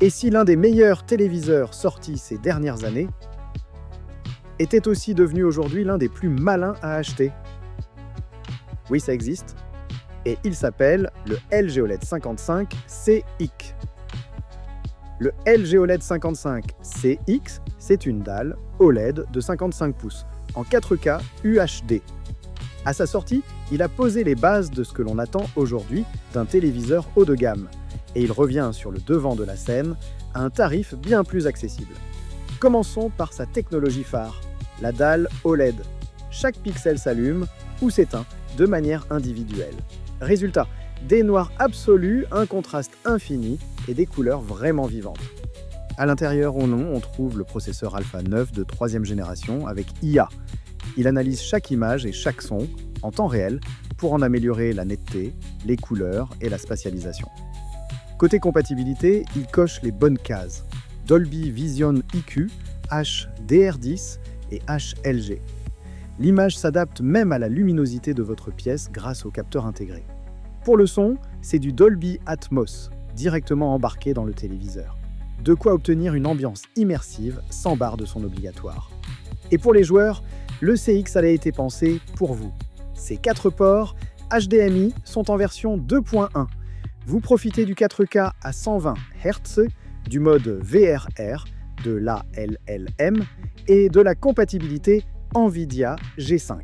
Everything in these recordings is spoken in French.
Et si l'un des meilleurs téléviseurs sortis ces dernières années était aussi devenu aujourd'hui l'un des plus malins à acheter? Oui, ça existe. Et il s'appelle le LG OLED 55 CX. Le LG OLED 55 CX, c'est une dalle OLED de 55 pouces en 4K UHD. À sa sortie, il a posé les bases de ce que l'on attend aujourd'hui d'un téléviseur haut de gamme, et il revient sur le devant de la scène à un tarif bien plus accessible. Commençons par sa technologie phare, la dalle OLED. Chaque pixel s'allume ou s'éteint de manière individuelle. Résultat, des noirs absolus, un contraste infini et des couleurs vraiment vivantes. À l'intérieur ou non, on trouve le processeur Alpha 9 de 3e génération avec IA. Il analyse chaque image et chaque son en temps réel pour en améliorer la netteté, les couleurs et la spatialisation. Côté compatibilité, il coche les bonnes cases. Dolby Vision EQ, HDR10 et HLG. L'image s'adapte même à la luminosité de votre pièce grâce au capteur intégré. Pour le son, c'est du Dolby Atmos, directement embarqué dans le téléviseur. De quoi obtenir une ambiance immersive sans barre de son obligatoire. Et pour les joueurs, le CX a été pensé pour vous. Ces 4 ports HDMI sont en version 2.1. Vous profitez du 4K à 120 Hz, du mode VRR, de l'ALLM et de la compatibilité NVIDIA G5.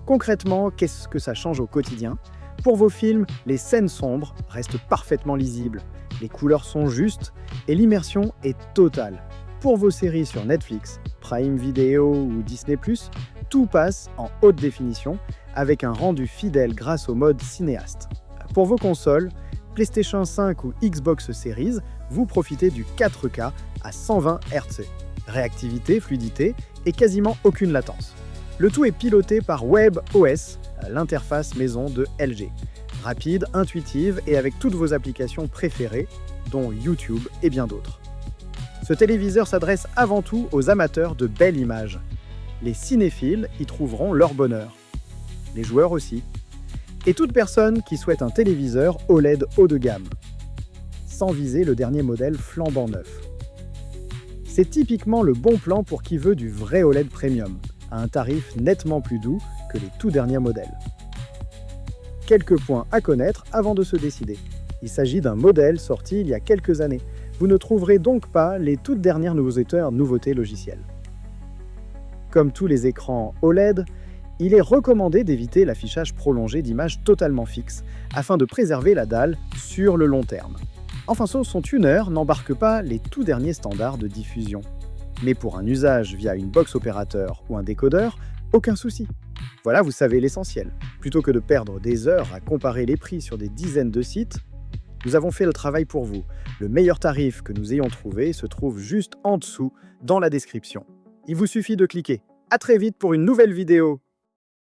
Concrètement, qu'est-ce que ça change au quotidien? Pour vos films, les scènes sombres restent parfaitement lisibles, les couleurs sont justes et l'immersion est totale. Pour vos séries sur Netflix, Prime Video ou Disney+, tout passe en haute définition avec un rendu fidèle grâce au mode cinéaste. Pour vos consoles, PlayStation 5 ou Xbox Series, vous profitez du 4K à 120 Hz. Réactivité, fluidité et quasiment aucune latence. Le tout est piloté par WebOS, l'interface maison de LG. Rapide, intuitive et avec toutes vos applications préférées, dont YouTube et bien d'autres. Ce téléviseur s'adresse avant tout aux amateurs de belles images. Les cinéphiles y trouveront leur bonheur. Les joueurs aussi. Et toute personne qui souhaite un téléviseur OLED haut de gamme, sans viser le dernier modèle flambant neuf. C'est typiquement le bon plan pour qui veut du vrai OLED premium, à un tarif nettement plus doux que les tout derniers modèles. Quelques points à connaître avant de se décider. Il s'agit d'un modèle sorti il y a quelques années. Vous ne trouverez donc pas les toutes dernières nouveautés logicielles. Comme tous les écrans OLED, il est recommandé d'éviter l'affichage prolongé d'images totalement fixes afin de préserver la dalle sur le long terme. Enfin, son tuner n'embarque pas les tout derniers standards de diffusion. Mais pour un usage via une box opérateur ou un décodeur, aucun souci. Voilà, vous savez l'essentiel. Plutôt que de perdre des heures à comparer les prix sur des dizaines de sites, nous avons fait le travail pour vous. Le meilleur tarif que nous ayons trouvé se trouve juste en dessous dans la description. Il vous suffit de cliquer. À très vite pour une nouvelle vidéo.